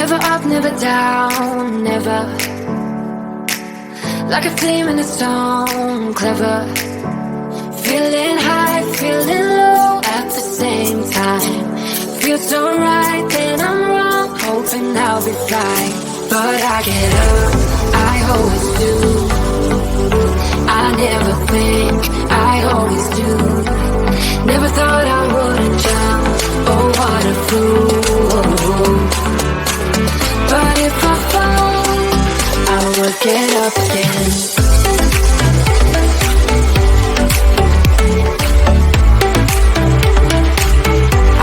Never up, never down, never. Like a flame in a stone, clever. Feeling high, feeling low at the same time. Feels so right, then I'm wrong, hoping I'll be fine. But I get up, I always do. I never think, I always do. Never thought I wouldn't jump, oh what a fool. But if I fall, I will get up again.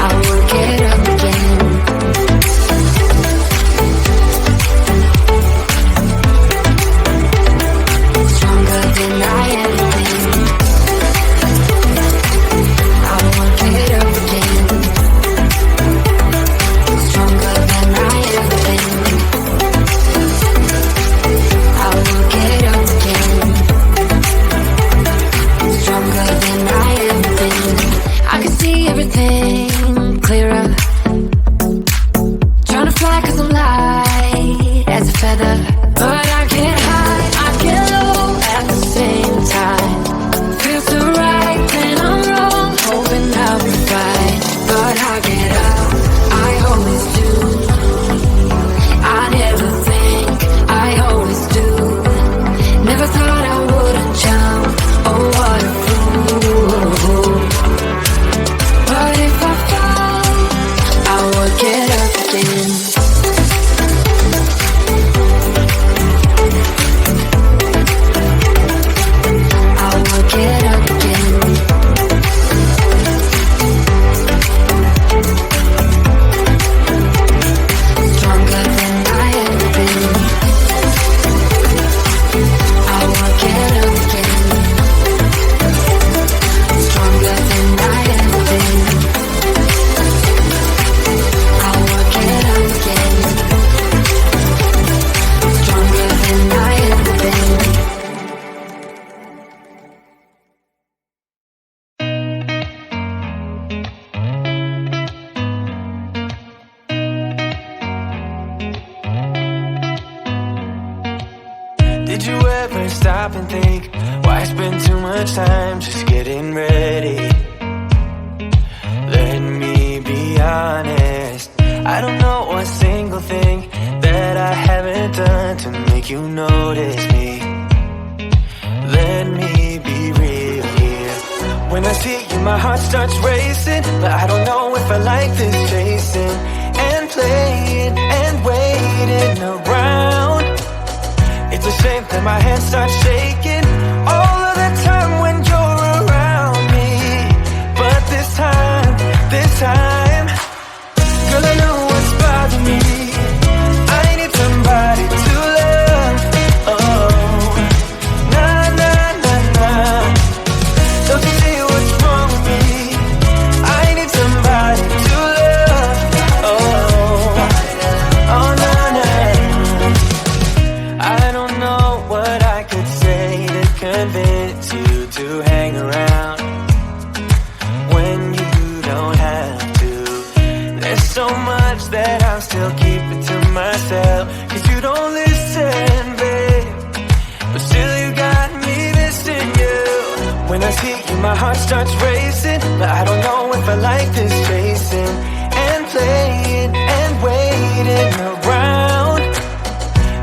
I will get up again. Stronger than I ever been. I will get up again. Stronger than I ever been. I will get up again. Stronger than I ever been. I can see everything clearer. Trying to fly 'cause I'm light as a feather. But I get high, I get low at the same time. Feels so right, then I'm wrong, hoping I'll be fine. But I get up, I always do. I never think, I always do. Never thought I wouldn't jump, oh what a fool. But if I fall, I will get up again. I will get up again. Stronger than I ever been. I will get up again. Stronger than I ever been. I will get up again. Stronger than I ever been. Did you ever stop and think, why spend too much time just getting ready? Let me be honest, I don't know a single thing that I haven't done to make you notice me. Let me be real here. When I see you, my heart starts racing, but I don't know if I like this chasing and playing and waiting around. It's a shame that my hands start shaking all of the time when you're around me. But this time, girl, I know what's bothering me. I need somebody to love. Oh, nah, nah, nah, nah. Don't you see what's wrong with me? I need somebody to love. Oh, nah, nah. I don't know what I could say to convince you to hang around when you don't have to. There's so much that I'm still keeping to myself, 'cause you don't listen, babe. But still you got me missing you. When I see you, my heart starts racing, but I don't know if I like this chasing and playing and waiting around.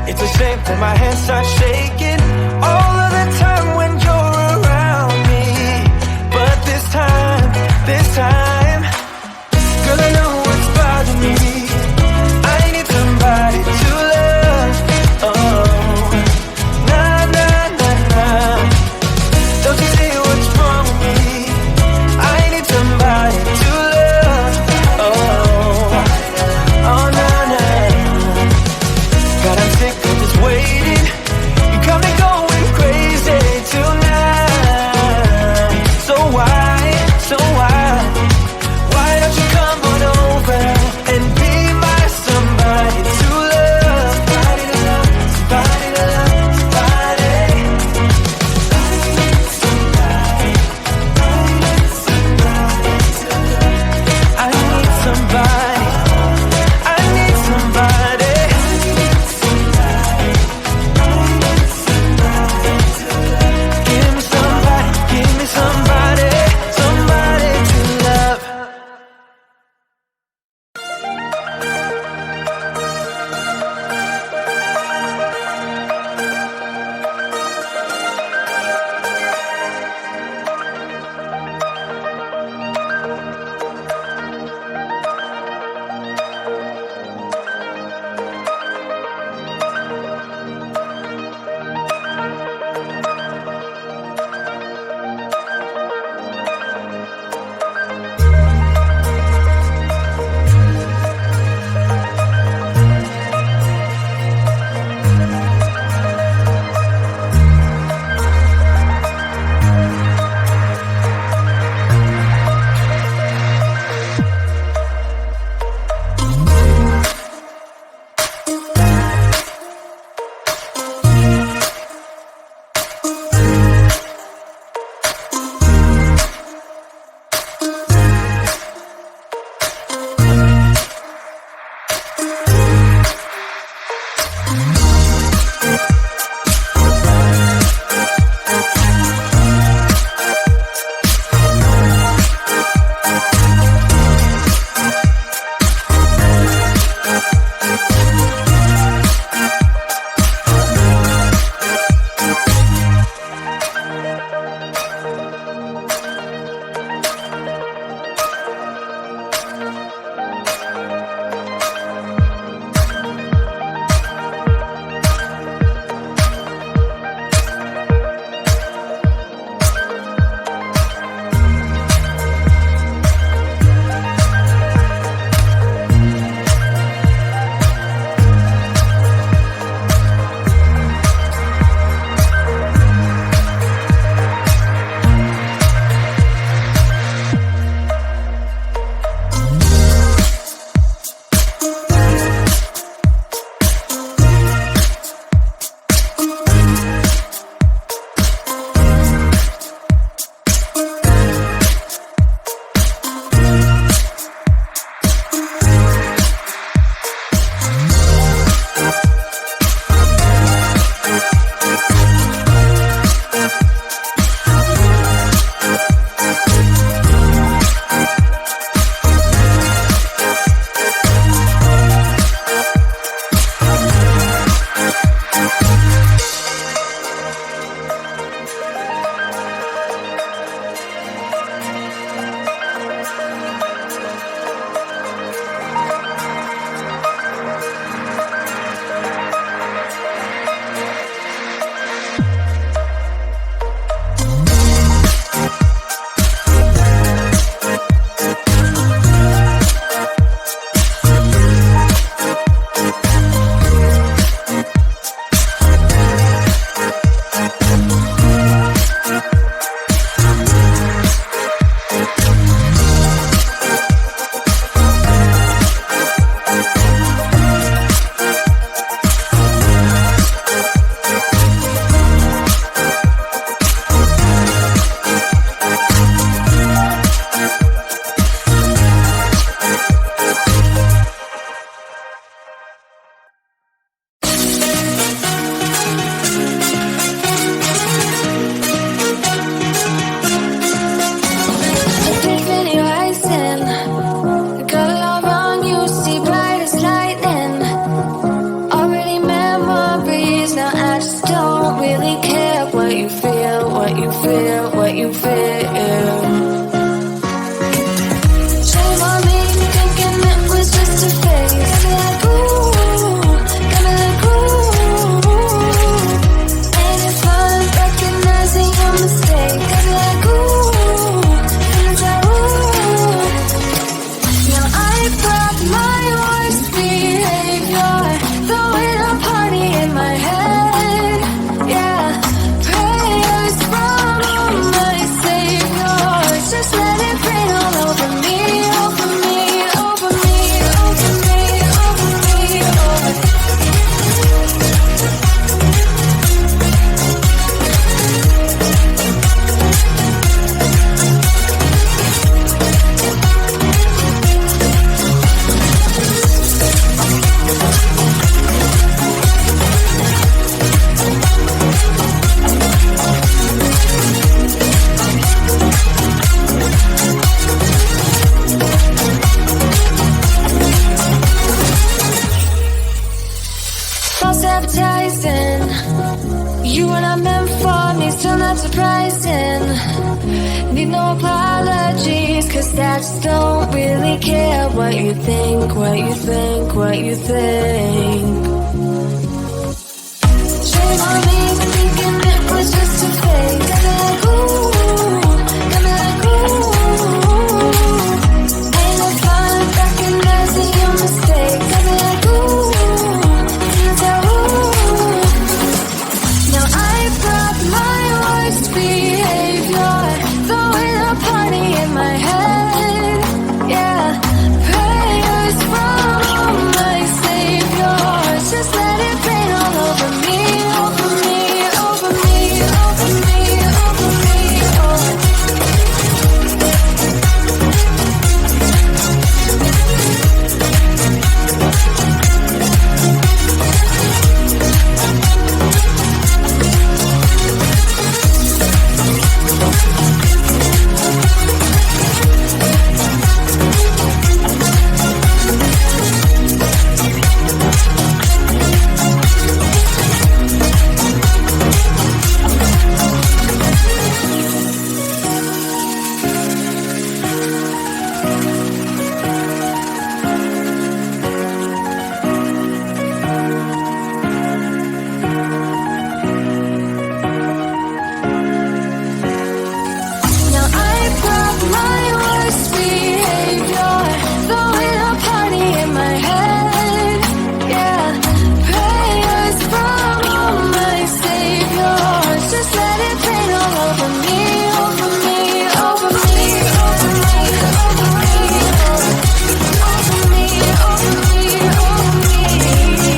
It's a shame that my hands start shaking all of the time when you're around me. But this time, girl, I know what's bothering me. I need somebody to love. Oh, nah, nah, nah, nah. Don't you see what's wrong with me? I need somebody to love. Oh, nah, nah. God, I'm sick of this waiting. You come need no apologies, 'cause I just don't really care what you think, what you think, what you think. Shame on me for thinking it was just a fake. Got me like ooh, got me like ooh. Ain't no fun recognizing your mistakes. Got me like ooh, ooh. Now I've got my worst behavior, throwing a party in my head. Yeah, prayers from my savior. Just let it rain all over me, over me, over me, over me, over me. Now I've got my worst behavior, throwing a party in my head. Yeah, prayers from my savior. Just let it rain all over me, over me, over me, over me, over me, over me, over me, over